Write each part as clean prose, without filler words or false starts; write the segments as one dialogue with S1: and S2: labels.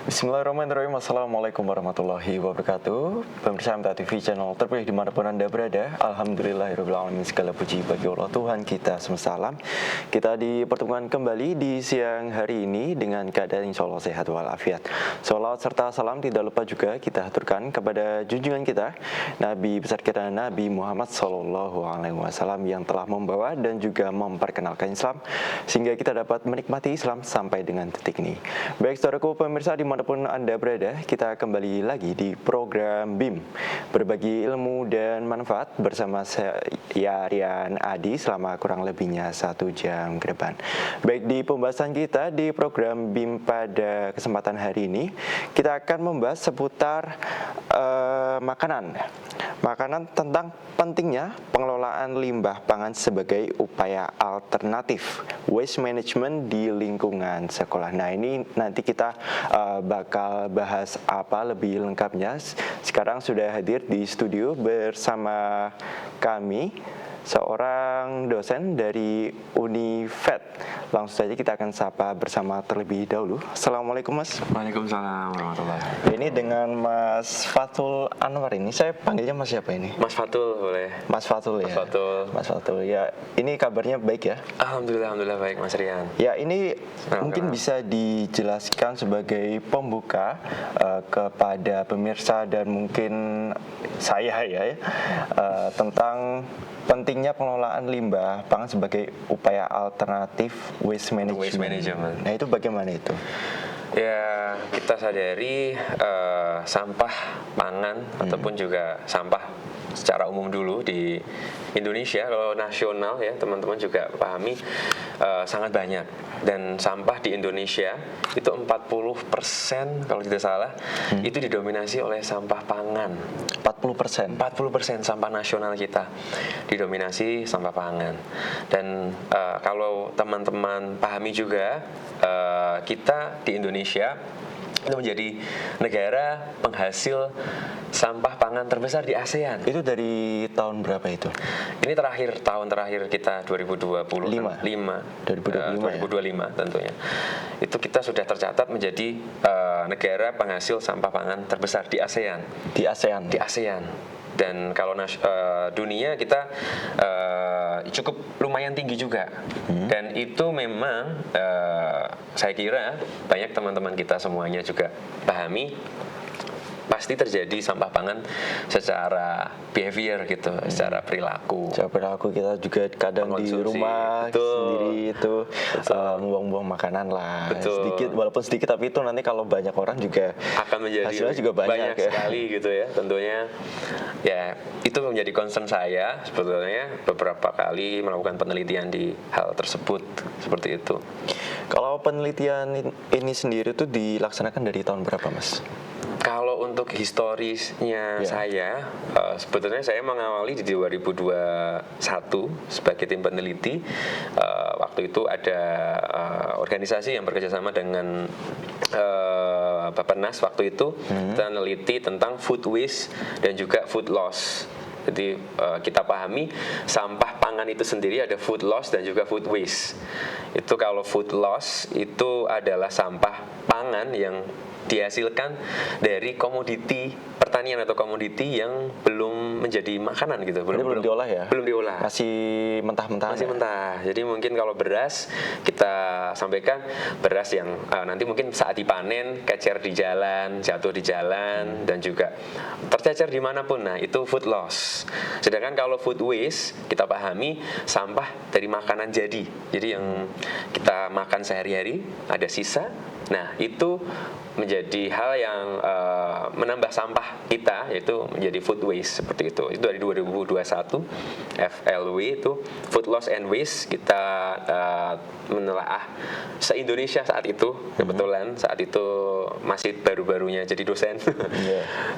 S1: Bismillahirrahmanirrahim. Assalamualaikum warahmatullahi wabarakatuh. Pemirsa MTA TV channel terpilih dimanapun Anda berada. Alhamdulillahirrahmanirrahim. Segala puji bagi Allah Tuhan kita semesta alam. Kita dipertemukan kembali di siang hari ini dengan keadaan insya Allah sehat walafiat. Salawat serta salam tidak lupa juga kita aturkan kepada junjungan kita Nabi besar kita Nabi Muhammad SAW yang telah membawa dan juga memperkenalkan Islam sehingga kita dapat menikmati Islam sampai dengan titik ini. Baik saudaraku pemirsa dimanapun Anda berada, kita kembali lagi di program BIM Berbagi ilmu dan manfaat bersama saya Rian Adi selama kurang lebihnya 1 jam ke depan. Baik, di pembahasan kita di program BIM pada kesempatan hari ini kita akan membahas seputar makanan tentang pentingnya pengelolaan limbah pangan sebagai upaya alternatif waste management di lingkungan sekolah. Nah, ini nanti kita bakal bahas apa lebih lengkapnya. Sekarang sudah hadir di studio bersama kami seorang dosen dari Univet. Langsung saja kita akan sapa bersama terlebih dahulu. Assalamualaikum Mas.
S2: Waalaikumsalam warahmatullahi.
S1: Ini dengan Mas Fatul Anwar ini. Saya panggilnya Mas siapa ini?
S2: Mas Fatul boleh.
S1: Mas Fatul ya.
S2: Mas
S1: Fatul ya. Ini kabarnya baik ya?
S2: Alhamdulillah baik Mas Rian.
S1: Ya, ini mungkin bisa dijelaskan sebagai pembuka kepada pemirsa dan mungkin saya ya tentang pentingnya pengelolaan limbah pangan sebagai upaya alternatif waste management. Nah, itu bagaimana itu?
S2: Ya, kita sadari sampah pangan ataupun juga sampah secara umum dulu di Indonesia, kalau nasional ya teman-teman juga pahami sangat banyak. Dan sampah di Indonesia itu 40% kalau tidak salah itu didominasi oleh sampah pangan. 40% sampah nasional kita didominasi sampah pangan. Dan kalau teman-teman pahami juga kita di Indonesia itu menjadi negara penghasil sampah pangan terbesar di ASEAN.
S1: Itu dari tahun berapa itu?
S2: Ini tahun terakhir kita 2025 tentunya. Itu kita sudah tercatat menjadi negara penghasil sampah pangan terbesar di ASEAN.
S1: Di ASEAN.
S2: Dan kalau dunia kita cukup lumayan tinggi juga. Dan itu memang saya kira banyak teman-teman kita semuanya juga pahami pasti terjadi sampah pangan secara behavior gitu, secara perilaku.
S1: Secara perilaku kita juga kadang di rumah sendiri itu membuang-buang makanan lah. Sedikit, walaupun sedikit tapi itu nanti kalau banyak orang juga
S2: akan menjadi
S1: hasilnya juga banyak ya.
S2: Sekali gitu ya. Tentunya ya itu menjadi concern saya sebetulnya beberapa kali melakukan penelitian di hal tersebut seperti itu.
S1: Kalau penelitian ini sendiri itu dilaksanakan dari tahun berapa, Mas?
S2: Kalau untuk historisnya saya, sebetulnya saya mengawali di 2021 sebagai tim peneliti. Waktu itu ada organisasi yang bekerjasama dengan Bappenas waktu itu, kita meneliti tentang food waste dan juga food loss. Jadi kita pahami sampah pangan itu sendiri ada food loss dan juga food waste. Itu kalau food loss itu adalah sampah pangan yang dihasilkan dari komoditi pertanian atau komoditi yang belum menjadi makanan gitu.
S1: Belum diolah ya?
S2: Belum diolah.
S1: Masih mentah-mentah.
S2: Masih mentah. Jadi mungkin kalau beras kita sampaikan beras yang nanti mungkin saat dipanen kecer di jalan, jatuh di jalan dan juga tercecer dimanapun. Nah itu food loss. Sedangkan kalau food waste kita pahami sampah dari makanan jadi. Jadi yang kita makan sehari-hari ada sisa. Nah itu menjadi hal yang menambah sampah kita, yaitu menjadi food waste seperti itu. Itu dari 2021 FLW itu food loss and waste kita menelaah se-Indonesia saat itu. Kebetulan saat itu masih baru-barunya jadi dosen.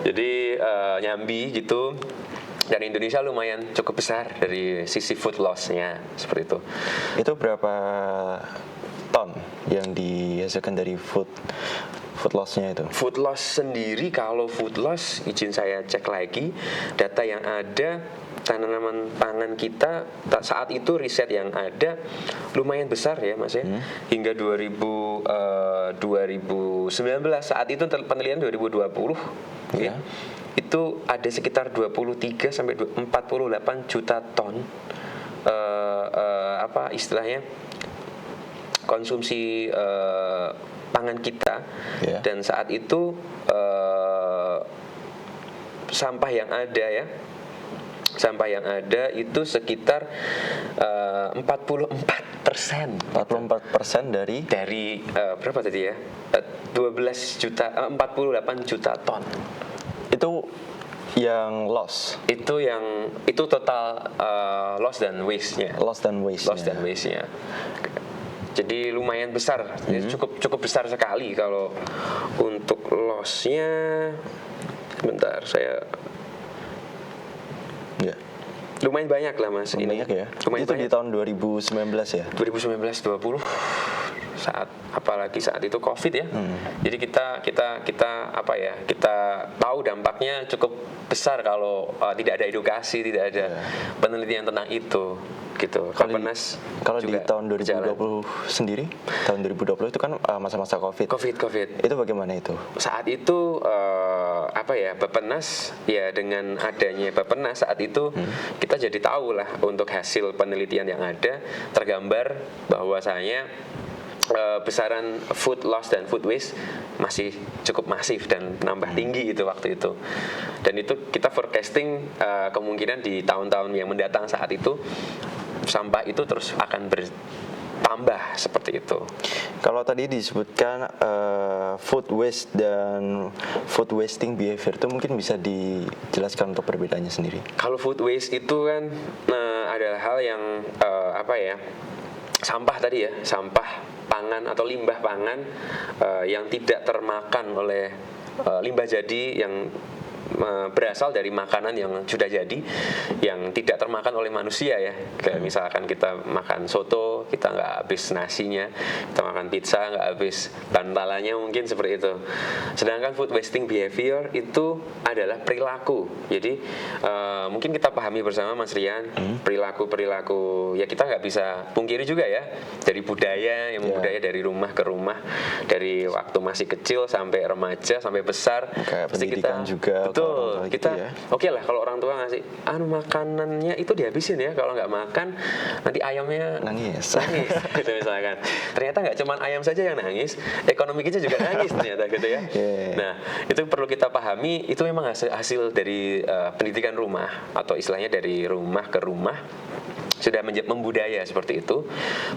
S2: Jadi nyambi gitu. Dan Indonesia lumayan cukup besar dari sisi food loss-nya seperti itu.
S1: Itu berapa ton yang dihasilkan dari food loss-nya itu?
S2: Food loss sendiri, kalau food loss izin saya cek lagi data yang ada tanaman pangan kita saat itu riset yang ada lumayan besar ya Mas ya. Hingga 2019 saat itu penelitian 2020 ya. Itu ada sekitar 23 sampai 48 juta ton apa istilahnya konsumsi pangan kita. Dan saat itu sampah yang ada ya, sampah yang ada itu sekitar 44%.
S1: 44% dari
S2: berapa tadi ya? 12 juta 48 juta ton.
S1: Itu yang loss.
S2: Itu total loss dan waste-nya.
S1: Loss dan waste-nya.
S2: Jadi lumayan besar. Jadi cukup besar sekali kalau untuk loss-nya. Bentar, saya lumayan banyak lah Mas.
S1: Lumayan banyak ya.
S2: Lumayan
S1: itu
S2: banyak.
S1: Di tahun 2019 ya.
S2: 2019-20 saat apalagi saat itu Covid ya. Jadi kita apa ya? Kita tahu dampaknya cukup besar kalau tidak ada edukasi, tidak ada penelitian tentang itu. Gitu.
S1: Kalau di tahun 2020 sendiri, tahun 2020 itu kan masa-masa Covid. Itu bagaimana itu?
S2: Saat itu apa ya, Bappenas ya, dengan adanya Bappenas saat itu kita jadi tahu lah untuk hasil penelitian yang ada tergambar bahwasanya besaran food loss dan food waste masih cukup masif dan nambah tinggi itu waktu itu. Dan itu kita forecasting kemungkinan di tahun-tahun yang mendatang saat itu sampah itu terus akan bertambah seperti itu.
S1: Kalau tadi disebutkan food waste dan food wasting behavior itu mungkin bisa dijelaskan untuk perbedaannya sendiri.
S2: Kalau food waste itu kan adalah hal yang apa ya, sampah tadi ya, sampah pangan atau limbah pangan yang tidak termakan oleh limbah jadi yang berasal dari makanan yang sudah jadi, yang tidak termakan oleh manusia ya. Kayak misalkan kita makan soto, kita nggak habis nasinya, kita makan pizza nggak habis bantalannya, mungkin seperti itu. Sedangkan food wasting behavior itu adalah perilaku. Jadi mungkin kita pahami bersama Mas Rian, perilaku ya kita nggak bisa pungkiri juga ya, dari budaya yang budaya dari rumah ke rumah, dari waktu masih kecil sampai remaja sampai besar.
S1: Kayak
S2: pasti
S1: pendidikan
S2: kita
S1: juga.
S2: Betul, kita
S1: gitu ya.
S2: Oke lah kalau orang tua ngasih makanannya itu dihabisin ya, kalau nggak makan nanti ayamnya
S1: nangis
S2: gitu misalkan. Ternyata nggak cuma ayam saja yang nangis, ekonomi kita juga nangis ternyata gitu ya. Nah itu perlu kita pahami, itu memang hasil dari pendidikan rumah atau istilahnya dari rumah ke rumah sudah membudaya seperti itu,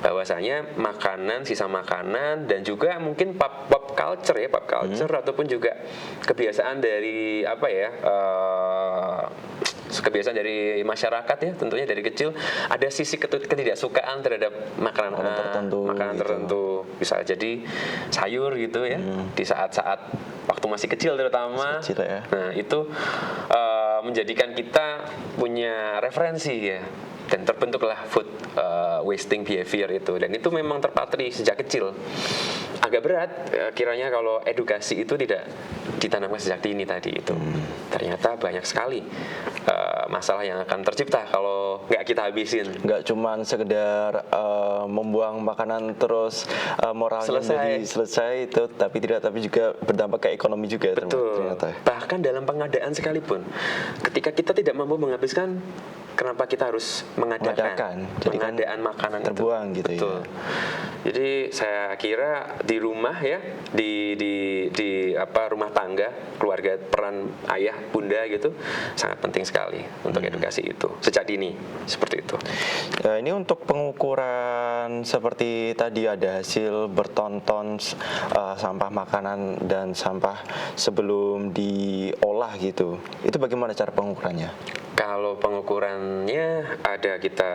S2: bahwasanya makanan, sisa makanan, dan juga mungkin pop culture ya, ataupun juga kebiasaan dari apa ya, kebiasaan dari masyarakat ya, tentunya dari kecil ada sisi ketidaksukaan terhadap makanan tertentu, bisa jadi sayur gitu ya, di saat-saat waktu masih kecil terutama. Nah itu menjadikan kita punya referensi ya, dan terbentuklah food wasting behavior itu, dan itu memang terpatri sejak kecil. Agak berat kiranya kalau edukasi itu tidak ditanamkan sejak dini tadi itu. Ternyata banyak sekali masalah yang akan tercipta kalau nggak kita habisin.
S1: Nggak cuman sekedar membuang makanan terus moralnya selesai itu, tapi juga berdampak ke ekonomi juga.
S2: Betul.
S1: Ternyata.
S2: Bahkan dalam pengadaan sekalipun, ketika kita tidak mampu menghabiskan, kenapa kita harus mengadakan pengadaan makanan
S1: terbuang
S2: itu?
S1: Gitu.
S2: Betul.
S1: Ya.
S2: Jadi saya kira di rumah ya, di rumah tangga, keluarga, peran ayah, bunda gitu sangat penting sekali untuk edukasi itu sejak dini, seperti itu.
S1: Ya, ini untuk pengukuran seperti tadi ada hasil berton-ton sampah makanan dan sampah sebelum diolah gitu. Itu bagaimana cara pengukurannya?
S2: Kalau pengukurannya ada kita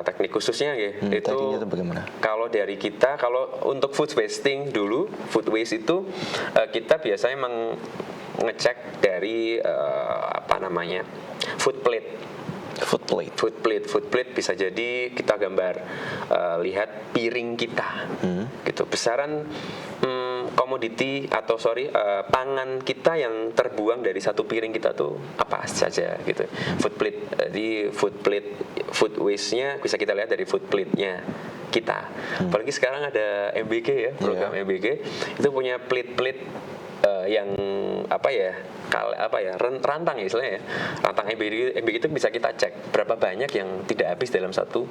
S2: teknik khususnya ya.
S1: Itu bagaimana?
S2: Kalau dari kita, kalau untuk food wasting dulu, food waste itu kita biasanya mengecek dari food plate. Food plate bisa jadi kita gambar lihat piring kita, gitu. Besaran komoditi atau pangan kita yang terbuang dari satu piring kita tuh apa saja gitu. Food plate, jadi food waste-nya bisa kita lihat dari food plate-nya kita. Apalagi sekarang ada MBG ya, program MBG itu punya plate-plate yang rantang ya istilahnya ya. Rantang MBG itu bisa kita cek berapa banyak yang tidak habis dalam satu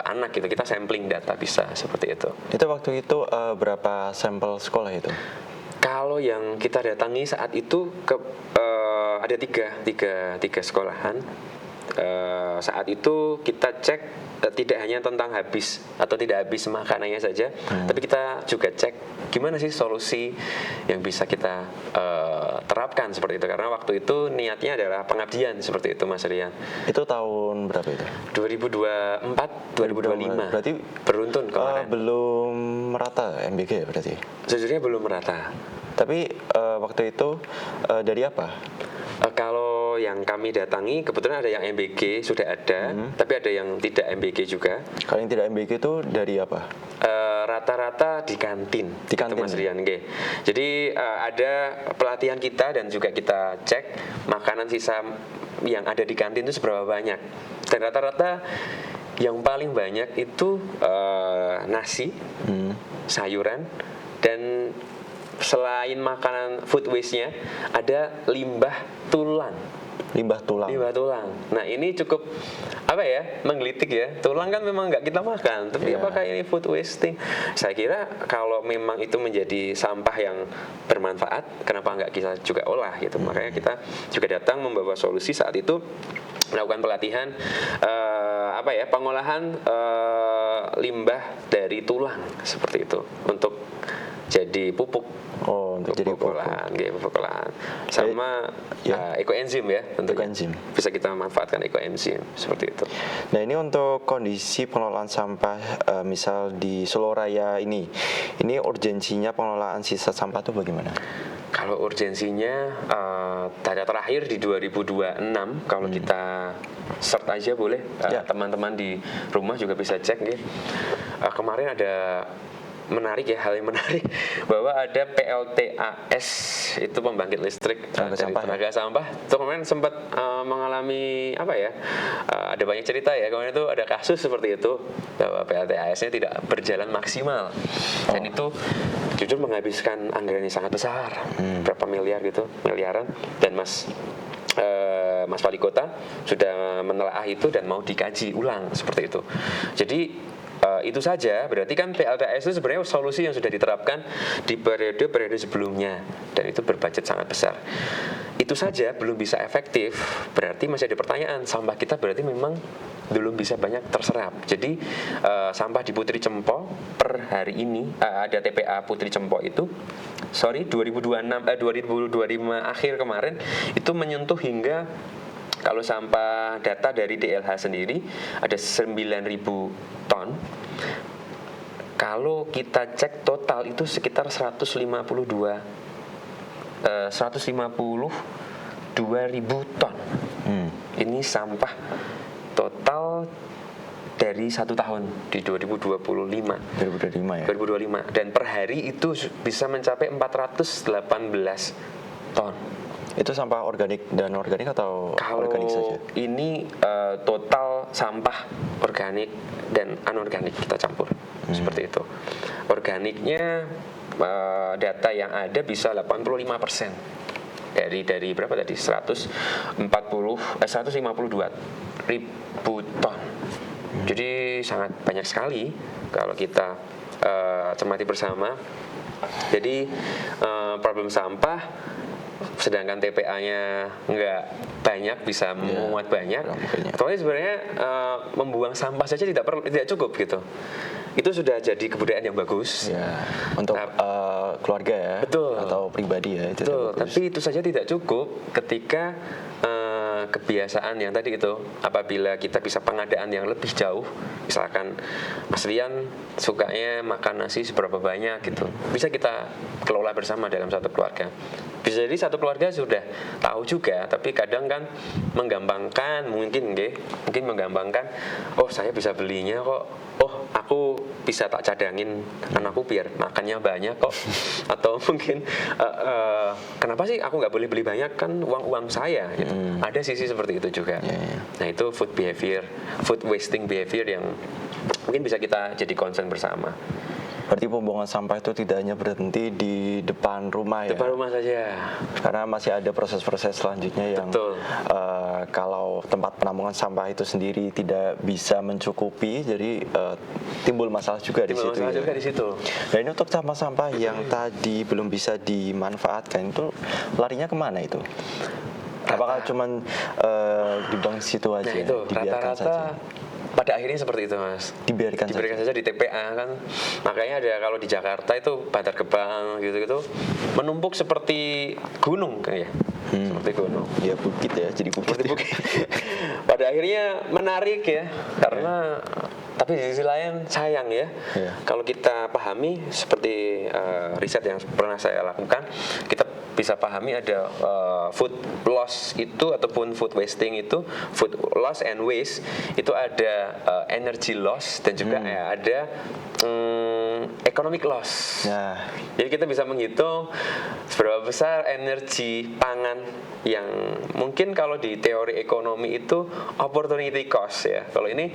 S2: anak gitu. Kita sampling data bisa seperti itu.
S1: Itu waktu itu berapa sampel sekolah itu?
S2: Kalau yang kita datangi saat itu ada tiga sekolahan. Saat itu kita cek tidak hanya tentang habis atau tidak habis makanannya saja, tapi kita juga cek gimana sih solusi yang bisa kita terapkan seperti itu. Karena waktu itu niatnya adalah pengabdian seperti itu, Mas Rian.
S1: Itu tahun berapa itu?
S2: 2024, 2025.
S1: Berarti
S2: beruntun kemarin.
S1: Belum merata MBG ya berarti?
S2: Sejujurnya belum merata.
S1: Tapi waktu itu dari apa?
S2: Kalau yang kami datangi kebetulan ada yang MBG sudah ada, tapi ada yang tidak MBG juga.
S1: Kalau yang tidak MBG itu dari apa?
S2: Rata-rata di kantin.
S1: Di kantin,
S2: itu Mas Rian, nggih. Jadi ada pelatihan kita dan juga kita cek makanan sisa yang ada di kantin itu seberapa banyak. Dan rata-rata yang paling banyak itu nasi, sayuran, dan selain makanan food waste-nya ada limbah tulang.
S1: Limbah tulang.
S2: Nah ini cukup menggelitik ya. Tulang kan memang nggak kita makan, tapi apakah ini food wasting? Saya kira kalau memang itu menjadi sampah yang bermanfaat, kenapa nggak kita juga olah gitu? Makanya kita juga datang membawa solusi saat itu, melakukan pelatihan pengolahan limbah dari tulang seperti itu untuk jadi pupuk.
S1: Untuk jadi pupuk
S2: olahan. Sama ekoenzim ya tentunya.
S1: Ekoenzim.
S2: Bisa kita manfaatkan ekoenzim seperti itu.
S1: Nah ini untuk kondisi pengelolaan sampah misal di Solo Raya ini urgensinya pengelolaan sisa sampah itu bagaimana?
S2: Kalau urgensinya data terakhir di 2026 kalau kita search aja boleh, teman-teman di rumah juga bisa cek ya. Kemarin ada hal yang menarik bahwa ada PLTAS itu pembangkit listrik dari tenaga sampah. Itu kemarin sempat mengalami ada banyak cerita ya, kemarin itu ada kasus seperti itu bahwa PLTAS-nya tidak berjalan maksimal dan itu jujur menghabiskan anggaran yang sangat besar, berapa miliaran, dan Mas Wali Kota sudah menelaah itu dan mau dikaji ulang seperti itu. Jadi itu saja berarti kan PLTAS itu sebenarnya solusi yang sudah diterapkan di periode sebelumnya dan itu berbudget sangat besar. Itu saja belum bisa efektif, berarti masih ada pertanyaan, sampah kita berarti memang belum bisa banyak terserap. Jadi sampah di Putri Cempo per hari ini ada TPA Putri Cempo itu 2025 akhir kemarin itu menyentuh hingga, kalau sampah data dari DLH sendiri ada 9.000 ton. Kalau kita cek total itu sekitar 152.000 ton. Ini sampah total dari 1 tahun di 2025
S1: ya.
S2: 2025 dan per hari itu bisa mencapai 418 ton.
S1: Itu sampah organik dan organik atau organik saja?
S2: Ini total sampah organik dan anorganik kita campur seperti itu. Organiknya data yang ada bisa 85% dari berapa tadi 152 ribu ton. Jadi sangat banyak sekali kalau kita cermati bersama. Jadi problem sampah, sedangkan TPA-nya nggak banyak, bisa memuat banyak. Soalnya sebenarnya membuang sampah saja tidak cukup gitu. Itu sudah jadi kebudayaan yang bagus
S1: untuk keluarga ya,
S2: betul,
S1: atau pribadi ya.
S2: Betul. Tapi itu saja tidak cukup ketika kebiasaan yang tadi itu, apabila kita bisa pengadaan yang lebih jauh, misalkan Mas Rian sukanya makan nasi seberapa banyak gitu, bisa kita kelola bersama dalam satu keluarga. Bisa jadi satu keluarga sudah tahu juga, tapi kadang kan menggampangkan, mungkin menggampangkan, oh saya bisa belinya kok, oh oh aku bisa tak cadangin anakku biar makannya banyak kok, atau mungkin kenapa sih aku nggak boleh beli banyak, kan uang saya gitu. Ada sisi seperti itu juga. Nah itu food wasting behavior yang mungkin bisa kita jadi concern bersama.
S1: Berarti pembuangan sampah itu tidak hanya berhenti di depan rumah ya?
S2: Depan rumah saja.
S1: Karena masih ada proses-proses selanjutnya yang kalau tempat penampungan sampah itu sendiri tidak bisa mencukupi, jadi timbul masalah juga di situ.
S2: Masalah juga di situ.
S1: Dan ini untuk sampah-sampah yang tadi belum bisa dimanfaatkan itu larinya kemana itu? Apakah cuman dibuang situ aja?
S2: Nah itu
S1: dibiarkan
S2: rata-rata
S1: saja?
S2: pada akhirnya seperti itu mas,
S1: Dibiarkan
S2: saja di TPA kan. Makanya ada kalau di Jakarta itu Bantar Gebang gitu-gitu menumpuk seperti gunung kan ya, seperti gunung
S1: ya, bukit ya, jadi bukit,
S2: seperti bukit. Pada akhirnya menarik ya, karena tapi di sisi lain sayang ya, kalau kita pahami seperti riset yang pernah saya lakukan, kita bisa pahami ada food loss itu ataupun food wasting itu, food loss and waste itu ada energy loss dan juga ada economic loss. Jadi kita bisa menghitung seberapa besar energi pangan yang mungkin kalau di teori ekonomi itu opportunity cost ya. Kalau ini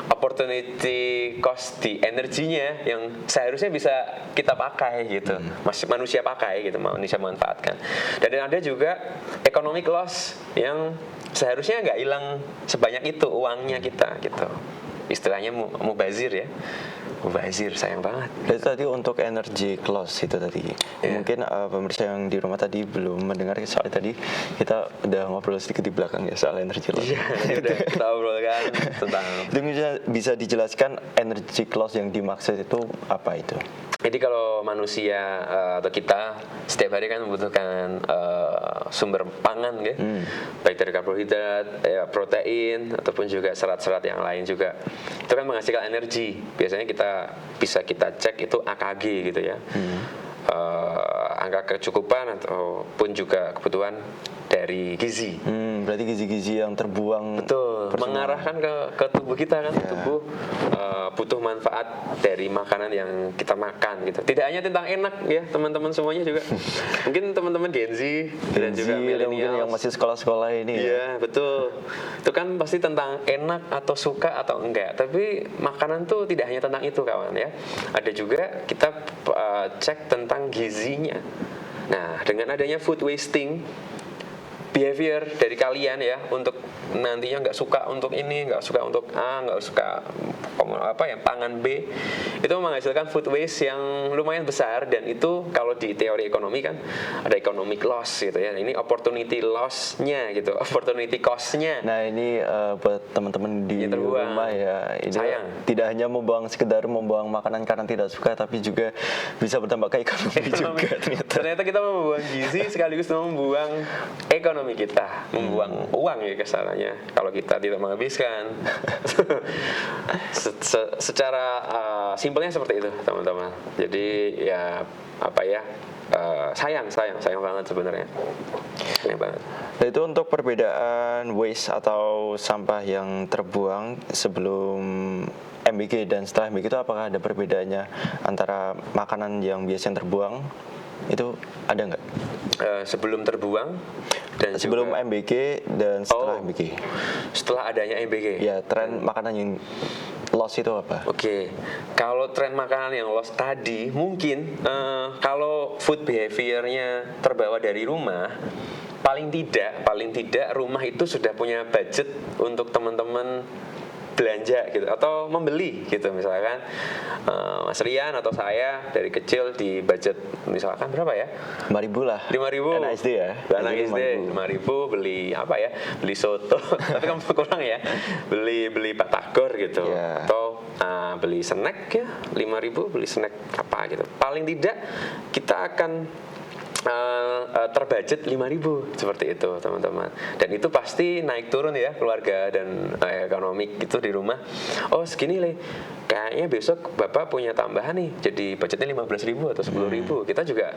S2: opportunity cost di energinya yang seharusnya bisa kita pakai gitu, manusia pakai gitu, manusia manfaatkan. Dan ada juga economic loss yang seharusnya nggak hilang sebanyak itu uangnya kita gitu. Istilahnya mubazir ya. Mubazir, sayang banget.
S1: Itu tadi untuk energy loss itu tadi. Mungkin pemirsa yang di rumah tadi belum mendengar, soal tadi kita udah ngobrol sedikit di belakang ya soal energy loss.
S2: Iya, udah kita obrolkan tentang.
S1: Itu bisa dijelaskan energy loss yang dimaksud itu apa itu?
S2: Jadi kalau manusia atau kita setiap hari kan membutuhkan sumber pangan ya, baik dari karbohidrat, protein ataupun juga serat-serat yang lain juga. Itu kan menghasilkan energi. Biasanya bisa kita cek itu AKG gitu ya. Angka kecukupan ataupun juga kebutuhan dari gizi.
S1: Berarti gizi-gizi yang terbuang.
S2: Betul, mengarahkan ke tubuh kita kan. Tubuh butuh manfaat dari makanan yang kita makan gitu. Tidak hanya tentang enak ya, teman-teman semuanya juga. Mungkin teman-teman Gen Z dan juga milenial
S1: yang masih sekolah-sekolah ini.
S2: Iya, betul. Itu kan pasti tentang enak atau suka atau enggak. Tapi makanan tuh tidak hanya tentang itu kawan ya. Ada juga kita cek tentang gizinya. Nah, dengan adanya food wasting behavior dari kalian ya, untuk nantinya nggak suka untuk ini, nggak suka untuk A, nggak suka pangan B, itu menghasilkan food waste yang lumayan besar. Dan itu kalau di teori ekonomi kan ada economic loss gitu ya. Ini opportunity loss-nya gitu, opportunity cost-nya.
S1: Nah ini buat teman-teman di rumah ya, ini
S2: sayang.
S1: Tidak hanya sekedar membuang makanan karena tidak suka, tapi juga bisa berdampak ke ekonomi juga
S2: ternyata kita membuang gizi sekaligus membuang ekonomi kita, membuang uang ya kesananya kalau kita tidak menghabiskan. Secara simpelnya seperti itu teman-teman. Jadi ya sayang banget sebenarnya. Sayang banget.
S1: Nah, itu untuk perbedaan waste atau sampah yang terbuang sebelum MBG dan setelah MBG itu apakah ada perbedaannya antara makanan yang biasanya terbuang itu ada nggak?
S2: Sebelum terbuang dan
S1: sebelum
S2: juga
S1: MBG dan setelah MBG.
S2: Setelah adanya MBG.
S1: Ya, tren makanan yang loss itu apa?
S2: Oke. Kalau tren makanan yang loss tadi mungkin kalau food behaviornya terbawa dari rumah, paling tidak rumah itu sudah punya budget untuk teman-teman belanja gitu atau membeli gitu. Misalkan Mas Rian atau saya dari kecil di budget misalkan berapa ya?
S1: 5.000 lah.
S2: 5.000.
S1: Anak SD ya.
S2: Anak SD 5.000 beli apa ya? Beli soto. Tapi kan kurang ya. Beli batagor gitu.
S1: Yeah.
S2: Atau beli snack ya. 5.000 beli snack apa gitu. Paling tidak kita akan terbudget 5.000 seperti itu teman-teman. Dan itu pasti naik turun ya keluarga dan ekonomi itu di rumah. Oh segini kayaknya besok Bapak punya tambahan nih, jadi budgetnya 15.000 atau 10.000. Kita juga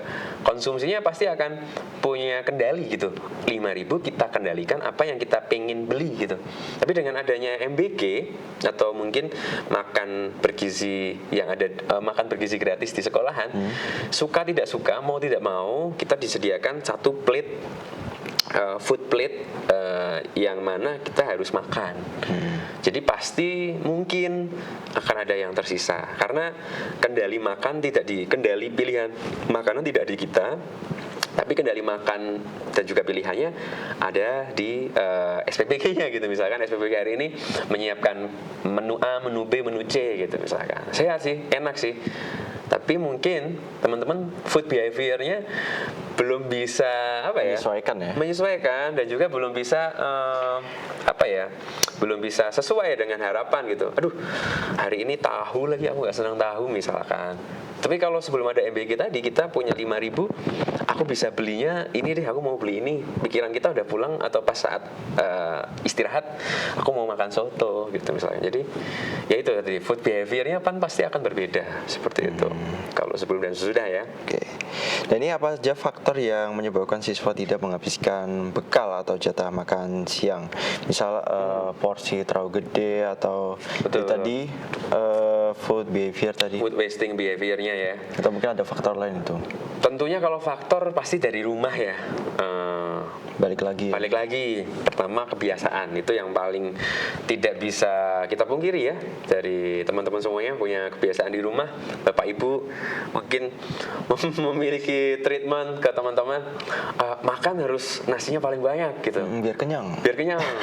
S2: konsumsinya pasti akan punya kendali gitu. 5.000 kita kendalikan apa yang kita pengen beli gitu. Tapi dengan adanya MBG atau mungkin makan bergizi yang ada makan bergizi gratis di sekolahan, suka tidak suka, mau tidak mau kita disediakan satu plate food plate yang mana kita harus makan. Jadi pasti mungkin akan ada yang tersisa karena kendali makan kendali pilihan makanan tidak di kita, tapi kendali makan dan juga pilihannya ada di SPPG-nya gitu. Misalkan SPPG hari ini menyiapkan menu A, menu B, menu C gitu misalkan. Sehat sih, enak sih. Tapi mungkin teman-teman food behavior-nya belum bisa menyesuaikan dan juga belum bisa belum bisa sesuai dengan harapan gitu. Aduh, hari ini tahu lagi, aku nggak senang tahu misalkan. Tapi kalau sebelum ada MBG tadi kita punya 5.000, aku bisa belinya ini deh, aku mau beli ini. Pikiran kita udah pulang atau pas saat istirahat, aku mau makan soto gitu misalnya. Jadi ya itu tadi food behavior-nya pasti akan berbeda seperti itu. Kalau sebelum dan sesudah ya.
S1: Oke. Dan ini apa saja faktor yang menyebabkan siswa tidak menghabiskan bekal atau jatah makan siang? Misal porsi terlalu gede atau tadi food behavior tadi.
S2: Food wasting behavior-nya ya.
S1: Atau mungkin ada faktor lain itu.
S2: Tentunya kalau faktor pasti dari rumah ya.
S1: Balik
S2: lagi. Pertama kebiasaan, itu yang paling tidak bisa kita pungkiri ya. Dari teman-teman semuanya punya kebiasaan di rumah. Bapak Ibu mungkin memiliki treatment ke teman-teman, makan harus nasinya paling banyak gitu.
S1: Biar kenyang.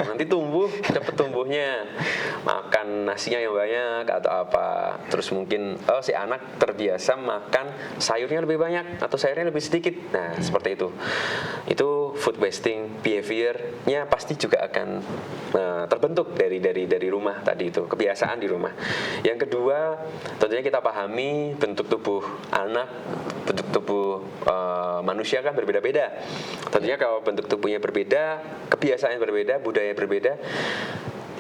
S2: Nanti cepet tumbuhnya. Makan nasinya yang banyak atau apa. Terus mungkin si anak terbiasa makan sayurnya lebih banyak atau sayurnya lebih sedikit. Nah, seperti itu. Itu food wasting behavior-nya pasti juga akan terbentuk dari rumah tadi itu, kebiasaan di rumah. Yang kedua, tentunya kita pahami bentuk tubuh anak, bentuk tubuh manusia kan berbeda-beda. Tentunya kalau bentuk tubuhnya berbeda, kebiasaan berbeda, budaya berbeda,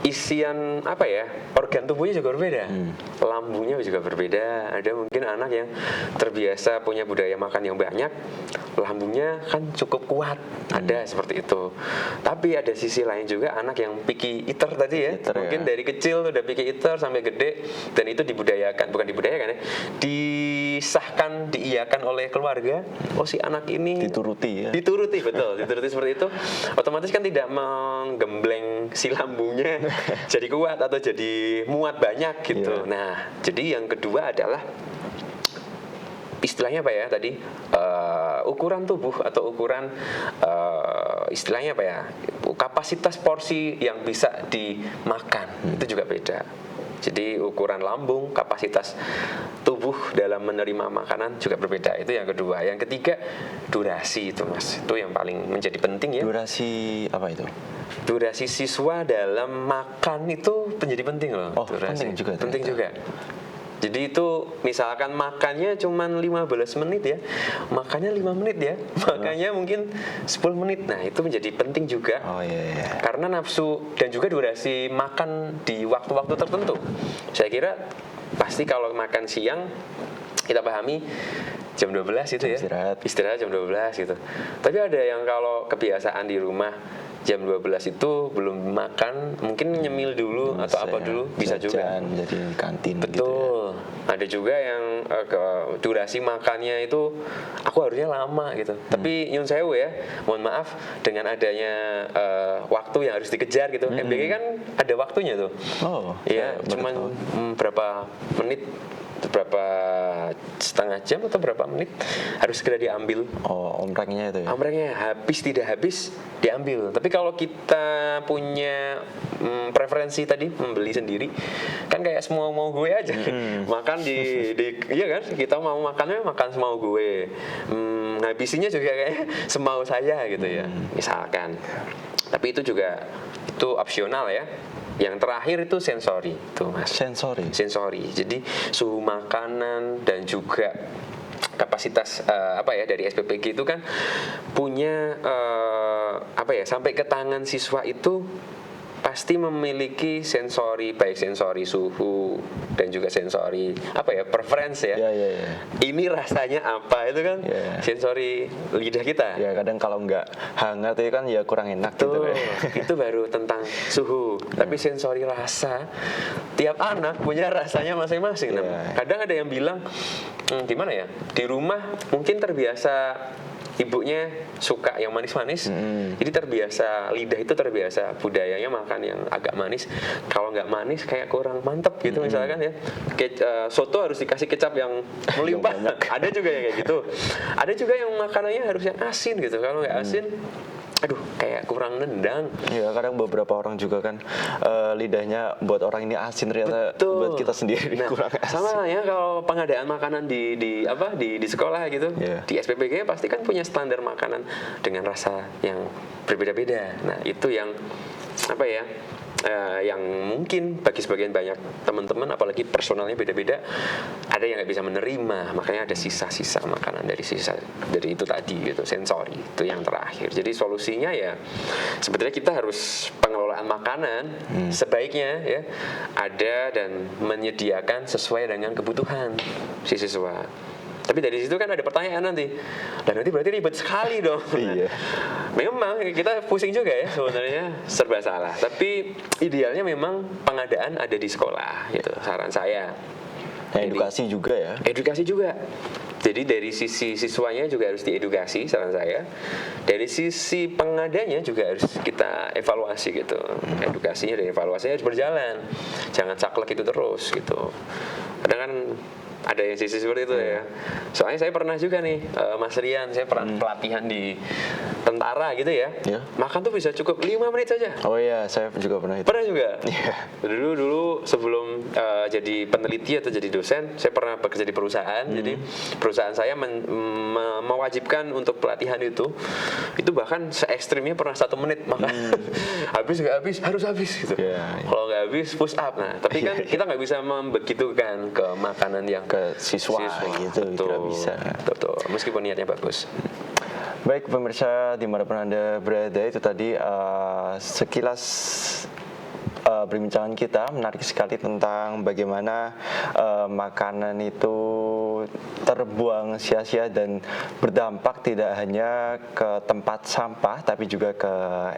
S2: isian organ tubuhnya juga berbeda, lambungnya juga berbeda. Ada mungkin anak yang terbiasa punya budaya makan yang banyak, lambungnya kan cukup kuat, ada seperti itu. Tapi ada sisi lain juga anak yang picky eater tadi ya, mungkin dari kecil udah picky eater sampai gede, dan itu disahkan, diiyakan oleh keluarga. Oh, si anak ini
S1: dituruti
S2: seperti itu. Otomatis kan tidak menggembleng si lambungnya jadi kuat atau jadi muat banyak gitu. Nah, jadi yang kedua adalah istilahnya tadi ukuran tubuh atau ukuran istilahnya kapasitas porsi yang bisa dimakan itu juga beda. Jadi ukuran lambung, kapasitas tubuh dalam menerima makanan juga berbeda. Itu yang kedua. Yang ketiga, durasi itu Mas. Itu yang paling menjadi penting ya.
S1: Durasi apa itu?
S2: Durasi siswa dalam makan itu menjadi penting loh.
S1: Oh,
S2: durasi.
S1: Penting juga.
S2: Jadi itu misalkan makannya cuma 15 menit ya, makannya 5 menit ya, makannya mungkin 10 menit. Nah, itu menjadi penting juga. Karena nafsu dan juga durasi makan di waktu-waktu tertentu. Saya kira pasti kalau makan siang kita pahami jam 12 itu ya. Istirahat jam 12 gitu. Tapi ada yang kalau kebiasaan di rumah jam 12 itu belum makan, mungkin nyemil dulu atau apa dulu, bisa juga
S1: jadi kantin.
S2: Betul.
S1: Gitu ya.
S2: Ada juga yang durasi makannya itu aku harusnya lama gitu. Tapi nyun sewu ya, mohon maaf dengan adanya waktu yang harus dikejar gitu. MBG kan ada waktunya tuh. Iya, cuman berapa menit, berapa setengah jam atau berapa menit harus segera diambil.
S1: Omreknya itu ya?
S2: Omreknya habis tidak habis diambil. Tapi kalau kita punya preferensi tadi membeli sendiri, kan kayak semua mau gue aja. Makan iya kan, kita mau makannya makan semau gue. Habisinya juga kayak semau saya gitu ya, misalkan. Tapi itu juga opsional ya. Yang terakhir itu sensori, tuh Mas. Sensori. Jadi suhu makanan dan juga kapasitas dari SPPG itu kan punya sampai ke tangan siswa itu pasti memiliki sensori, baik sensori suhu dan juga sensori preference ya. Ini rasanya apa itu kan sensori lidah kita.
S1: Ya kadang kalau nggak hangat itu kan ya kurang enak gitu.
S2: Itu baru tentang suhu. Tapi sensori rasa tiap anak punya rasanya masing-masing. Kadang ada yang bilang gimana ya, di rumah mungkin terbiasa ibunya suka yang manis-manis, jadi terbiasa, lidah itu terbiasa budayanya makan yang agak manis. Kalau nggak manis kayak kurang mantep gitu misalkan ya. Soto harus dikasih kecap yang melimpah. Ada juga yang kayak gitu. Ada juga yang makanannya harus yang asin gitu. Kalau nggak asin, aduh kayak kurang nendang.
S1: Ya kadang beberapa orang juga kan lidahnya buat orang ini asin, ternyata buat kita sendiri kurang asin.
S2: Sama ya kalau pengadaan makanan di sekolah gitu, di SPPG pasti kan punya standar makanan dengan rasa yang berbeda-beda. Nah itu yang yang mungkin bagi sebagian banyak teman-teman, apalagi personalnya beda-beda, ada yang nggak bisa menerima, makanya ada sisa-sisa makanan dari itu tadi gitu, sensori itu yang terakhir. Jadi solusinya ya sebetulnya kita harus pengelolaan makanan sebaiknya ya ada dan menyediakan sesuai dengan kebutuhan si siswa. Tapi dari situ kan ada pertanyaan nanti, dan nanti berarti ribet sekali dong. Memang kita pusing juga ya sebenarnya, serba salah. Tapi idealnya memang pengadaan ada di sekolah gitu, saran saya.
S1: Edukasi juga ya.
S2: Edukasi juga. Jadi dari sisi siswanya juga harus diedukasi, saran saya. Dari sisi pengadanya juga harus kita evaluasi gitu. Edukasinya dan evaluasinya harus berjalan. Jangan saklek itu terus gitu. Kadang kan ada yang sisi seperti itu ya. Soalnya saya pernah juga nih, Mas Rian, saya pernah pelatihan di tentara gitu ya. Makan tuh bisa cukup 5 menit saja.
S1: Oh iya, saya juga pernah itu.
S2: Pernah juga? Dulu sebelum jadi peneliti atau jadi dosen, saya pernah bekerja di perusahaan. Jadi perusahaan saya mewajibkan untuk pelatihan itu bahkan se-ekstrimnya pernah 1 menit makan. Habis nggak habis, harus habis gitu. Kalau nggak habis, push up. Nah, tapi kan kita nggak bisa membegitukan ke makanan yang
S1: ke siswa gitu, tidak bisa.
S2: Betul. Meskipun niatnya bagus.
S1: Baik pemirsa dimanapun Anda berada, itu tadi sekilas perbincangan kita menarik sekali tentang bagaimana makanan itu terbuang sia-sia dan berdampak tidak hanya ke tempat sampah tapi juga ke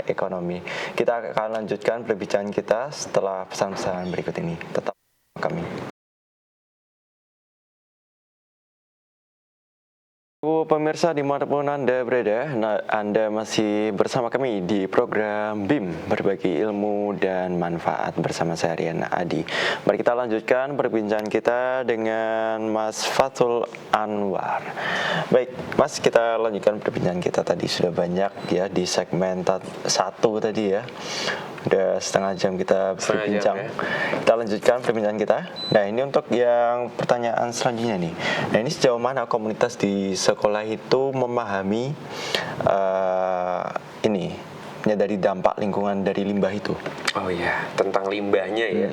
S1: ekonomi. Kita akan lanjutkan perbincangan kita setelah pesan-pesan berikut ini. Tetap bersama kami. Pemirsa dimanapun Anda berada, Anda masih bersama kami di program BIM, berbagi ilmu dan manfaat bersama saya Rian Adi. Mari kita lanjutkan perbincangan kita dengan Mas Fathul Anwar. Baik Mas, kita lanjutkan perbincangan kita tadi, sudah banyak ya di segmen 1 tadi ya. Udah setengah jam kita berbincang. Kita lanjutkan perbincangan kita. Nah ini untuk yang pertanyaan selanjutnya nih. Nah ini sejauh mana komunitas di sekolah itu memahami menyadari dampak lingkungan dari limbah itu?
S2: Oh iya, tentang limbahnya ya.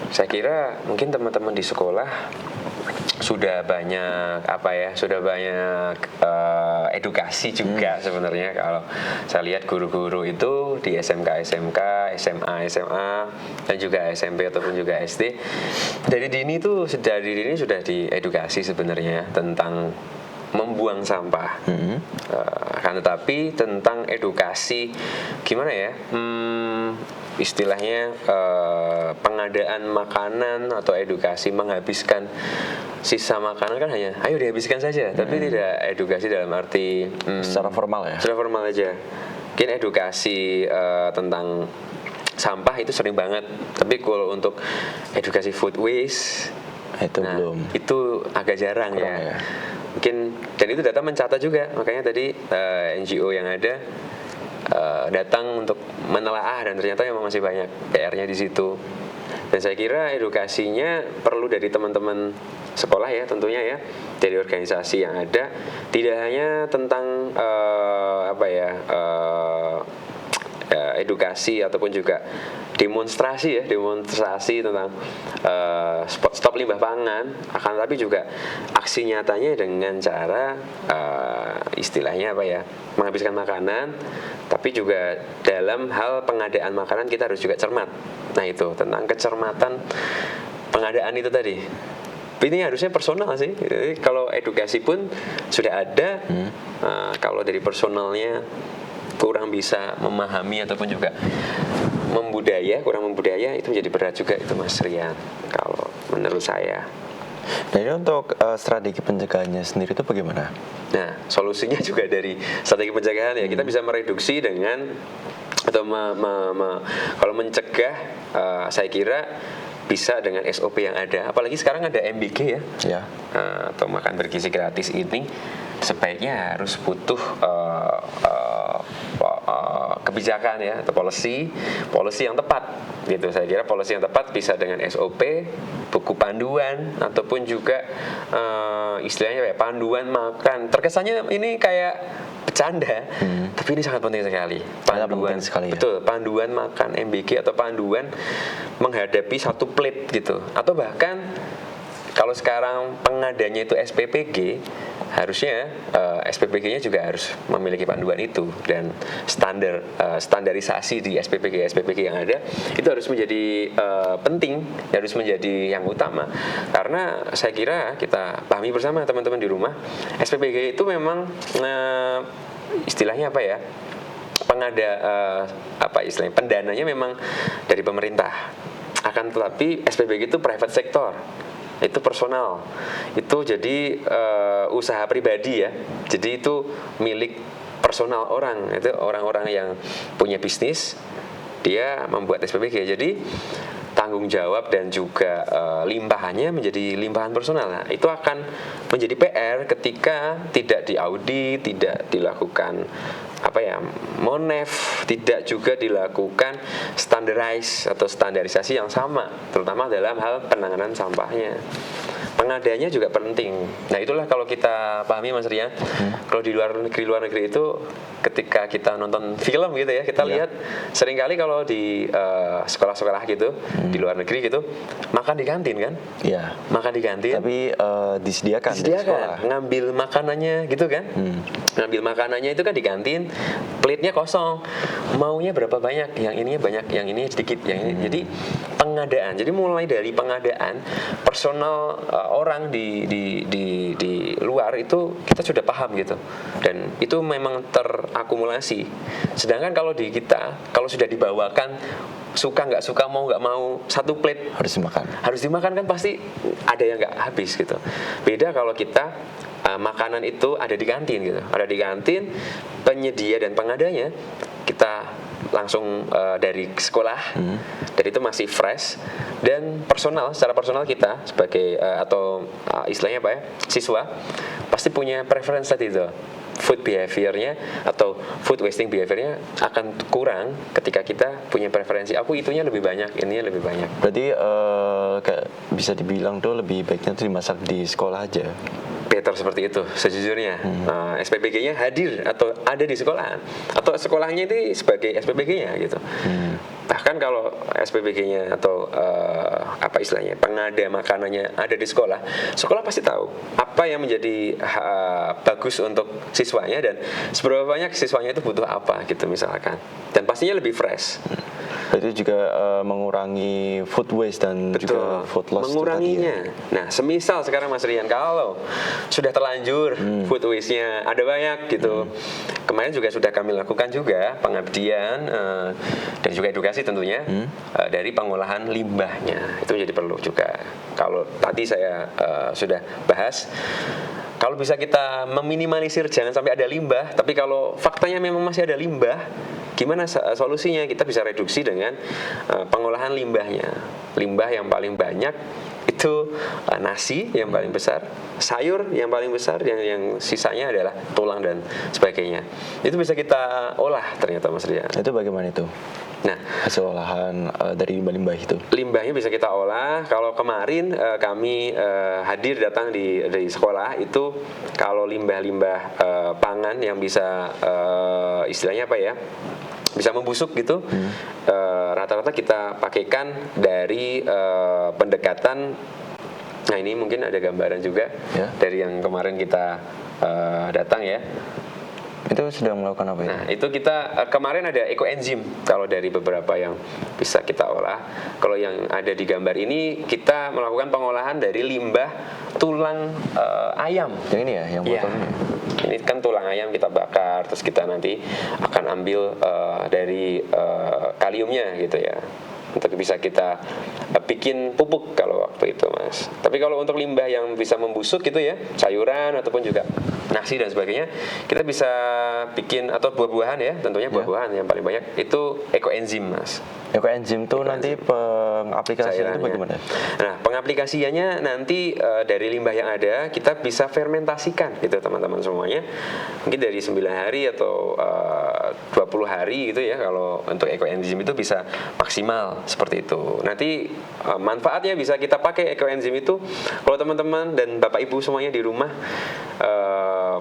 S2: Saya kira mungkin teman-teman di sekolah sudah banyak edukasi juga sebenarnya. Kalau saya lihat guru-guru itu di SMK, SMA, dan juga SMP ataupun juga SD, dari dini sudah diedukasi sebenarnya tentang membuang sampah. Kan tetapi tentang edukasi gimana ya? Istilahnya pengadaan makanan atau edukasi menghabiskan sisa makanan kan hanya ayo dihabiskan saja, tapi tidak edukasi dalam arti
S1: secara formal ya.
S2: Secara formal aja. Mungkin edukasi tentang sampah itu sering banget, tapi kalau untuk edukasi food waste
S1: belum.
S2: Itu agak jarang ya. Mungkin, dan itu data mencatat juga, makanya tadi NGO yang ada datang untuk menelaah, dan ternyata memang masih banyak PR-nya di situ. Dan saya kira edukasinya perlu dari teman-teman sekolah ya, tentunya ya, dari organisasi yang ada, tidak hanya tentang edukasi ataupun juga demonstrasi tentang stop limbah pangan, akan tapi juga aksi nyatanya dengan cara istilahnya apa ya, menghabiskan makanan, tapi juga dalam hal pengadaan makanan kita harus juga cermat. Nah itu tentang kecermatan pengadaan itu tadi. Ini harusnya personal sih. Jadi kalau edukasi pun sudah ada, kalau dari personalnya kurang bisa memahami ataupun juga kurang membudaya, itu menjadi berat juga itu Mas Rian, kalau menurut saya.
S1: Nah ini untuk strategi pencegahannya sendiri itu bagaimana?
S2: Nah solusinya juga dari strategi pencegahan ya, kita bisa mereduksi dengan atau kalau mencegah, saya kira bisa dengan SOP yang ada. Apalagi sekarang ada MBG ya. Atau makan bergizi gratis ini sebaiknya harus butuh kebijakan ya, atau policy yang tepat gitu. Saya kira policy yang tepat bisa dengan SOP, buku panduan, ataupun juga istilahnya kayak panduan makan. Terkesannya ini kayak bercanda, tapi ini sangat penting sekali. Panduan sekali, ya? Betul, panduan makan MBG atau panduan menghadapi satu plate gitu. Atau bahkan kalau sekarang pengadanya itu SPPG, harusnya SPPG-nya juga harus memiliki panduan itu, dan standarisasi di SPPG yang ada itu harus menjadi penting, harus menjadi yang utama. Karena saya kira kita pahami bersama teman-teman di rumah, SPPG itu memang istilahnya apa ya? Istilahnya pendananya memang dari pemerintah. Akan tetapi SPPG itu private sector. Itu personal, itu jadi usaha pribadi ya, jadi itu milik personal orang, itu orang-orang yang punya bisnis, dia membuat SPPG, jadi tanggung jawab dan juga limpahannya menjadi limpahan personal. Nah, itu akan menjadi PR ketika tidak diaudit, tidak dilakukan monef, tidak juga dilakukan standarisasi yang sama, terutama dalam hal penanganan sampahnya. Pengadanya juga penting. Nah itulah kalau kita pahami Mas Rian, kalau di luar negeri itu ketika kita nonton film gitu ya, kita lihat seringkali kalau di sekolah-sekolah gitu di luar negeri gitu, makan di kantin kan? Iya. Makan di kantin. Tapi disediakan di sekolah. Ngambil makanannya gitu kan? Ngambil makanannya itu kan di kantin, plate-nya kosong. Maunya berapa banyak? Yang ininya banyak, yang ini sedikit, yang ini. Jadi pengadaan. Jadi mulai dari pengadaan personal orang di luar itu kita sudah paham gitu, dan itu memang terakumulasi. Sedangkan kalau di kita, kalau sudah dibawakan suka nggak suka, mau nggak mau, satu plate harus dimakan kan pasti ada yang nggak habis gitu. Beda kalau kita makanan itu ada di kantin gitu, ada di kantin, penyedia dan pengadanya kita langsung dari sekolah, dan itu masih fresh, dan secara personal kita sebagai istilahnya apa ya, siswa pasti punya preference tadi itu. Food behavior-nya atau food wasting behavior-nya akan kurang ketika kita punya preferensi, aku itunya lebih banyak, ininya lebih banyak. Berarti kayak bisa dibilang tuh lebih baiknya tuh dimasak di sekolah aja. Better seperti itu sejujurnya. SPPG-nya hadir atau ada di sekolah, atau sekolahnya itu sebagai SPPG-nya gitu. Bahkan kalau SPPG-nya atau istilahnya pengada makanannya ada di sekolah, sekolah pasti tahu apa yang menjadi bagus untuk siswanya dan seberapa banyak siswanya itu butuh apa gitu misalkan, dan pastinya lebih fresh. Itu juga mengurangi food waste dan juga food loss. Menguranginya. Nah, semisal sekarang Mas Rian, kalau sudah terlanjur food waste-nya ada banyak gitu. Kemarin juga sudah kami lakukan juga pengabdian dan juga edukasi tentunya dari pengolahan limbahnya. Itu menjadi perlu juga. Kalau tadi saya sudah bahas, kalau bisa kita meminimalisir jangan sampai ada limbah, tapi kalau faktanya memang masih ada limbah, gimana solusinya? Kita bisa reduksi dengan pengolahan limbahnya. Limbah yang paling banyak itu nasi yang paling besar, sayur yang paling besar, yang sisanya adalah tulang dan sebagainya. Itu bisa kita olah ternyata Mas Rian. Itu bagaimana itu? Nah, hasil olahan dari limbah-limbah itu. Limbahnya bisa kita olah. Kalau kemarin kami hadir datang di sekolah itu, kalau limbah-limbah pangan yang bisa istilahnya apa ya? bisa membusuk gitu, rata-rata kita pakaikan dari pendekatan. Nah ini mungkin ada gambaran juga
S1: Ya.
S2: dari yang kemarin kita datang ya.
S1: Itu sedang melakukan apa itu?
S2: Nah itu kita kemarin ada ekoenzim kalau dari beberapa yang bisa kita olah. Kalau yang ada di gambar ini kita melakukan pengolahan dari limbah tulang ayam.
S1: Yang ini ya, yang
S2: Iya.
S1: botol ini.
S2: Ini kan tulang ayam kita bakar, terus kita nanti akan ambil dari kaliumnya gitu ya, untuk bisa kita bikin pupuk kalau waktu itu mas. Tapi kalau untuk limbah yang bisa membusuk gitu ya, sayuran ataupun juga nasi dan sebagainya, kita bisa bikin, atau buah-buahan ya, tentunya buah-buahan yang paling banyak itu ekoenzim mas.
S1: Ekoenzim tuh nanti pengaplikasian itu
S2: Cairannya.
S1: bagaimana?
S2: Nah, pengaplikasiannya nanti dari limbah yang ada kita bisa fermentasikan gitu teman-teman semuanya. Mungkin dari 9 hari atau 20 hari gitu ya, kalau untuk ekoenzim itu bisa maksimal seperti itu. Nanti manfaatnya bisa kita pakai ekoenzim itu kalau teman-teman dan Bapak Ibu semuanya di rumah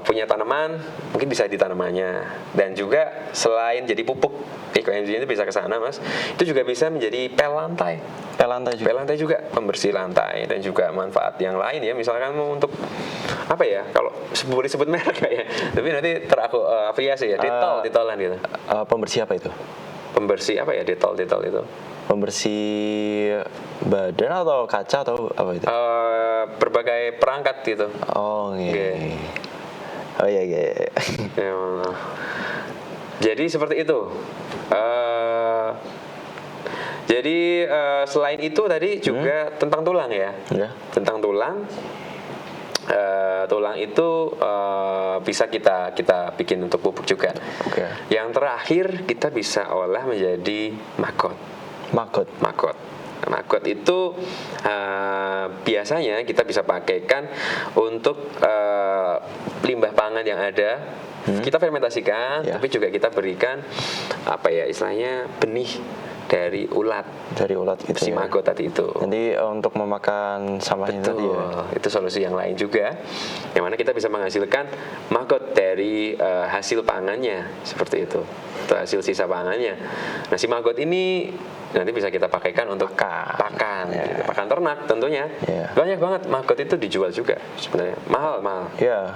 S2: punya tanaman, mungkin bisa ditanamannya. Dan juga selain jadi pupuk, ekoenzim itu bisa ke sana mas, itu juga bisa menjadi pel lantai.
S1: Pel lantai juga.
S2: Pel lantai juga pembersih lantai, dan juga manfaat yang lain ya, misalkan mau untuk apa ya, kalau boleh sebut merek nggak ya, tapi nanti terafiliasi ya, detolan gitu.
S1: Pembersih apa itu?
S2: Pembersih apa ya, detol itu?
S1: Pembersih badan atau kaca atau apa itu?
S2: Berbagai perangkat gitu.
S1: Oh iya.
S2: Oke.
S1: Oh iya iya.
S2: Ya, maaf. Jadi seperti itu. Jadi selain itu tadi juga tentang tulang ya.
S1: Ya.
S2: Tentang tulang. Tulang itu bisa kita bikin untuk pupuk juga.
S1: Oke.
S2: Yang terakhir kita bisa olah menjadi maggot.
S1: Maggot.
S2: Maggot itu biasanya kita bisa pakaikan untuk limbah pangan yang ada. Kita fermentasikan,
S1: Ya.
S2: tapi juga kita berikan apa ya istilahnya, benih dari ulat
S1: gitu
S2: si
S1: ya.
S2: maggot tadi itu.
S1: Nanti untuk memakan sampahnya tadi ya.
S2: Itu solusi yang lain juga, yang mana kita bisa menghasilkan maggot dari hasil pangannya seperti itu, atau hasil sisa pangannya. Nah si maggot ini nanti bisa kita pakaikan untuk pakan,
S1: Ya.
S2: gitu. Pakan ternak tentunya.
S1: Ya.
S2: Banyak banget maggot itu dijual juga sebenarnya, mahal.
S1: Ya,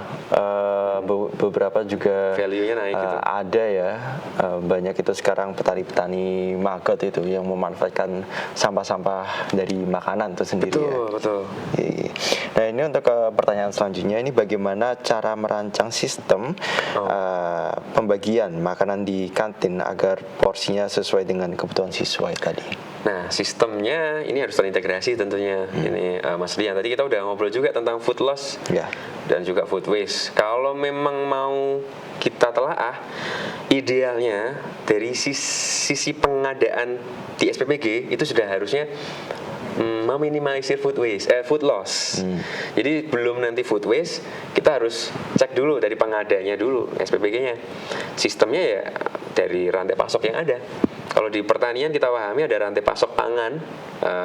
S1: beberapa juga
S2: Value-nya naik gitu.
S1: ada ya, banyak itu sekarang petani-petani maggot itu yang memanfaatkan sampah-sampah dari makanan itu sendiri ya.
S2: Betul.
S1: Iya. Nah ini untuk pertanyaan selanjutnya, ini bagaimana cara merancang sistem pembagian makanan di kantin agar porsinya sesuai dengan kebutuhan siswa tadi?
S2: Nah, sistemnya ini harus terintegrasi tentunya. Ini Mas Rian, tadi kita udah ngobrol juga tentang food loss
S1: Ya.
S2: dan juga food waste. Kalau memang mau kita telaah, idealnya dari sisi pengadaan di SPPG itu sudah harusnya meminimalisir food loss. Jadi belum nanti food waste, kita harus cek dulu dari pengadanya dulu, SPPG-nya. Sistemnya ya dari rantai pasok yang ada. Kalau di pertanian kita pahami ada rantai pasok pangan,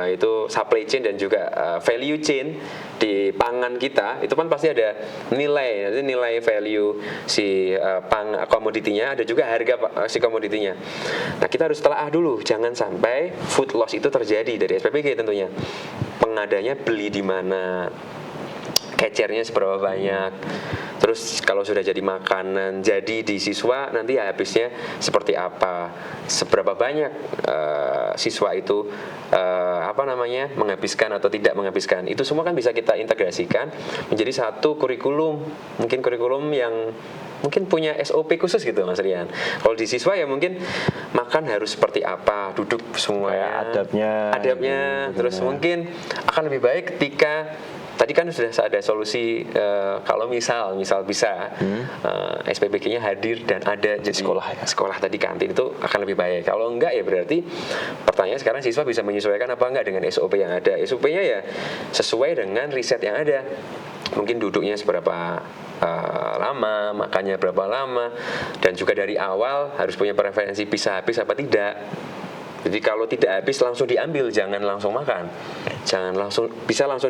S2: itu supply chain dan juga value chain di pangan kita, itu kan pasti ada nilai value si komoditinya, ada juga harga si komoditinya. Nah kita harus telaah dulu, jangan sampai food loss itu terjadi dari SPPG tentunya. Pengadanya beli di mana, kecernya seberapa banyak, terus kalau sudah jadi makanan jadi di siswa nanti habisnya seperti apa, seberapa banyak siswa itu menghabiskan atau tidak menghabiskan. Itu semua kan bisa kita integrasikan menjadi satu kurikulum, mungkin kurikulum yang mungkin punya SOP khusus gitu Mas Rian. Kalau di siswa ya mungkin makan harus seperti apa, duduk semuanya, adabnya, terus mungkin akan lebih baik ketika tadi kan sudah ada solusi, kalau misal bisa SPPG-nya hadir dan ada jadi sekolah tadi, kantin itu akan lebih baik. Kalau enggak ya berarti pertanyaan sekarang siswa bisa menyesuaikan apa enggak dengan SOP yang ada. SOP-nya ya sesuai dengan riset yang ada. Mungkin duduknya seberapa lama, makannya berapa lama, dan juga dari awal harus punya preferensi bisa habis apa tidak. Jadi kalau tidak habis langsung diambil, jangan langsung makan, jangan langsung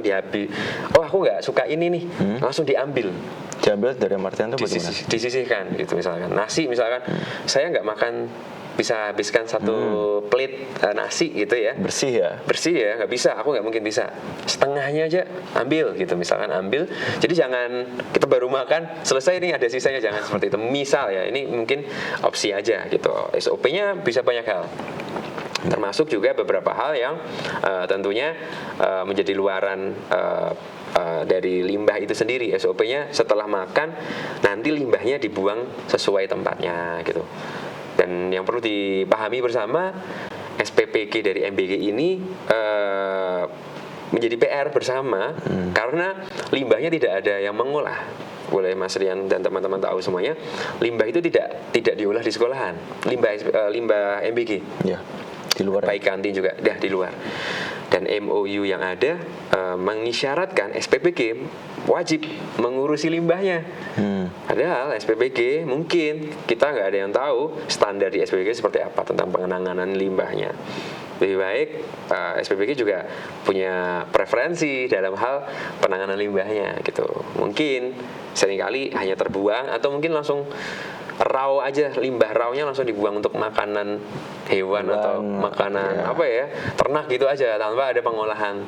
S2: dihabis. Oh aku nggak suka ini nih, langsung diambil.
S1: Diambil dari artian itu bagaimana?
S2: Disisihkan gitu, misalkan nasi, misalkan saya nggak makan bisa habiskan satu plate nasi gitu ya.
S1: Bersih ya.
S2: Bersih ya, nggak bisa, aku nggak mungkin bisa. Setengahnya aja ambil gitu, misalkan ambil. Jadi jangan kita baru makan selesai ini ada sisanya, jangan seperti itu. Misal ya, ini mungkin opsi aja gitu. SOP-nya bisa banyak hal. Termasuk juga beberapa hal yang tentunya menjadi luaran dari limbah itu sendiri. SOP-nya setelah makan nanti limbahnya dibuang sesuai tempatnya gitu. Dan yang perlu dipahami bersama, SPPG dari MBG ini menjadi PR bersama karena limbahnya tidak ada yang mengolah. Boleh Mas Rian dan teman-teman tahu semuanya, limbah itu tidak diolah di sekolahan. Limbah MBG.
S1: Ya. Di luar.
S2: Baik kantin juga di luar. Dan MOU yang ada mengisyaratkan SPPG wajib mengurusi limbahnya. Padahal SPPG mungkin kita nggak ada yang tahu standar di SPPG seperti apa tentang pengenanganan limbahnya. Lebih baik SPPG juga punya preferensi dalam hal penanganan limbahnya gitu. Mungkin seringkali hanya terbuang atau mungkin langsung raw aja, limbah rawnya langsung dibuang untuk makanan hewan atau makanan apa ya, ternak gitu aja tanpa ada pengolahan.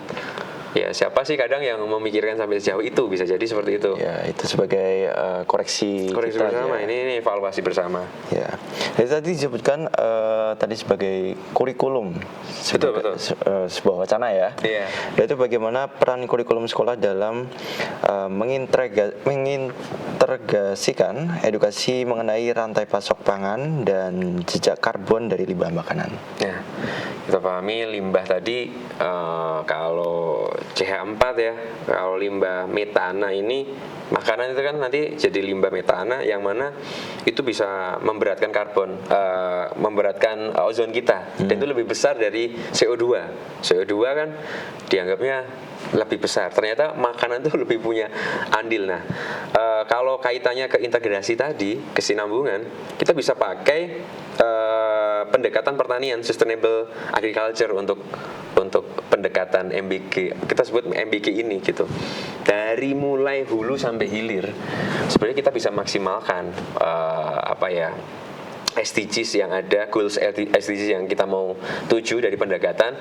S2: Ya siapa sih kadang yang memikirkan sampai sejauh itu, bisa jadi seperti itu.
S1: Ya itu sebagai koreksi kita,
S2: bersama,
S1: ya.
S2: ini evaluasi bersama.
S1: Ya, jadi tadi disebutkan tadi sebagai kurikulum,
S2: Betul.
S1: sebuah wacana ya.
S2: Iya.
S1: Yaitu bagaimana peran kurikulum sekolah dalam mengintegrasikan edukasi mengenai rantai pasok pangan dan jejak karbon dari limbah makanan.
S2: Nah, kita pahami limbah tadi kalau CH4 ya, kalau limbah metana ini makanan itu kan nanti jadi limbah metana yang mana itu bisa memberatkan karbon, memberatkan ozon kita, dan itu lebih besar dari CO2. CO2 kan dianggapnya lebih besar. Ternyata makanan itu lebih punya andil. Nah, kalau kaitannya ke integrasi tadi, kesinambungan, kita bisa pakai pendekatan pertanian, sustainable agriculture untuk pendekatan MBG. Kita sebut MBG ini gitu. Dari mulai hulu sampai hilir, sebenarnya kita bisa maksimalkan SDGs yang ada, goals SDGs yang kita mau tuju dari pendekatan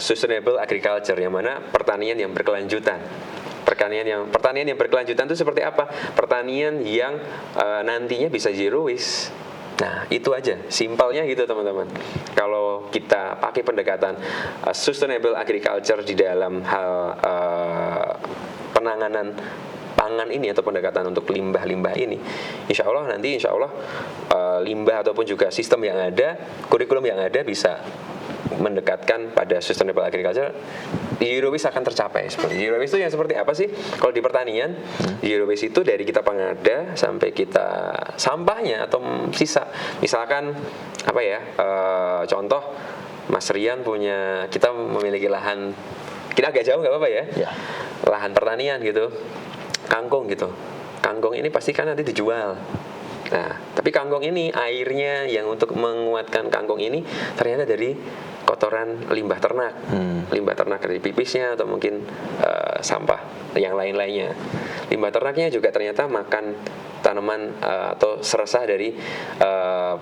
S2: sustainable agriculture, yang mana pertanian yang berkelanjutan. Pertanian yang berkelanjutan itu seperti apa? Pertanian yang nantinya bisa zero waste. Nah, itu aja, simpelnya gitu teman-teman. Kalau kita pakai pendekatan sustainable agriculture di dalam hal penanganan pangan ini atau pendekatan untuk limbah-limbah ini, insya Allah limbah ataupun juga sistem yang ada, kurikulum yang ada bisa mendekatkan pada sustainable agriculture. Zero waste akan tercapai. Zero waste itu yang seperti apa sih? Kalau di pertanian, zero waste itu dari kita pengada sampai kita sampahnya atau sisa. Misalkan contoh Mas Rian kita memiliki lahan, kita agak jauh nggak apa-apa ya? Lahan pertanian gitu, kangkung gitu. Kangkung ini pasti kan nanti dijual. Nah, tapi kangkung ini airnya yang untuk menguatkan kangkung ini ternyata dari kotoran limbah ternak, limbah ternak dari pipisnya atau mungkin sampah yang lain-lainnya. Limbah ternaknya juga ternyata makan tanaman atau seresah dari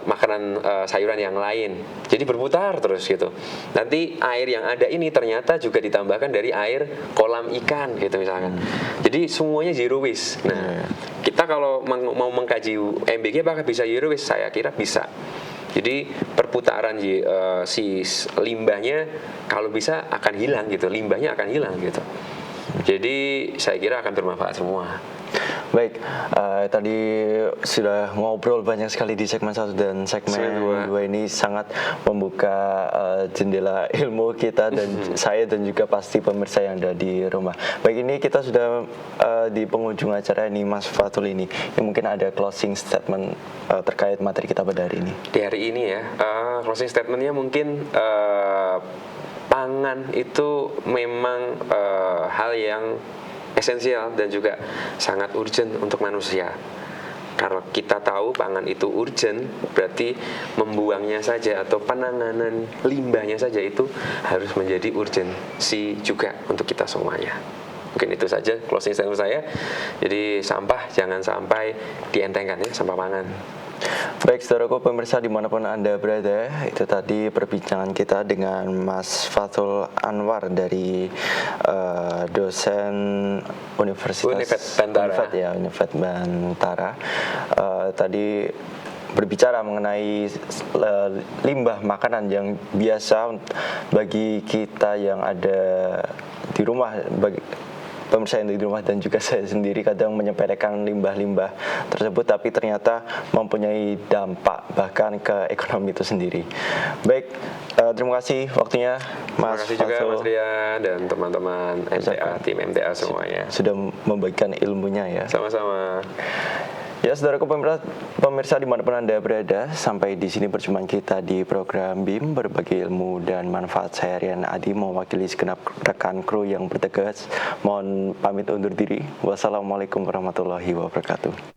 S2: makanan sayuran yang lain. Jadi berputar terus gitu. Nanti air yang ada ini ternyata juga ditambahkan dari air kolam ikan gitu misalkan. Jadi semuanya zero waste. Nah, kita kalau mau mengkaji MBG apakah bisa zero waste? Saya kira bisa. Jadi perputaran si limbahnya kalau bisa akan hilang gitu, limbahnya akan hilang gitu. Jadi saya kira akan bermanfaat semua.
S1: Baik, tadi sudah ngobrol banyak sekali di segmen 1 dan segmen 2 ini sangat membuka jendela ilmu kita dan saya dan juga pasti pemirsa yang ada di rumah. Baik, ini kita sudah di penghujung acara ini, Mas Fatul ini. Yang mungkin ada closing statement terkait materi kita pada hari ini.
S2: Di hari ini ya, closing statementnya mungkin pangan itu memang hal yang esensial dan juga sangat urgent untuk manusia. Kalau kita tahu pangan itu urgent, berarti membuangnya saja atau penanganan limbahnya saja itu harus menjadi urgensi juga untuk kita semuanya. Mungkin itu saja closing statement saya. Jadi sampah jangan sampai dientengkan ya, sampah pangan.
S1: Baik, saudaraku pemirsa dimanapun Anda berada, itu tadi perbincangan kita dengan Mas Fathul Anwar dari dosen Universitas
S2: Bantara.
S1: Universitas Bantara. Tadi berbicara mengenai limbah makanan yang biasa bagi kita yang ada di rumah, bagi pemirsa yang di rumah dan juga saya sendiri kadang menyepelekan limbah-limbah tersebut, tapi ternyata mempunyai dampak bahkan ke ekonomi itu sendiri. Baik, terima kasih waktunya
S2: Terima
S1: Mas
S2: kasih juga
S1: Fathul.
S2: Mas Rian dan teman-teman MTA, tim MTA semuanya.
S1: Sudah membagikan ilmunya ya.
S2: Sama-sama.
S1: Ya, saudaraku pemirsa dimanapun Anda berada, sampai di sini perjumpaan kita di program BIM Berbagi Ilmu dan Manfaat. Saya Rian Adi mewakili segenap rekan kru yang bertugas. Mohon pamit undur diri. Wassalamualaikum warahmatullahi wabarakatuh.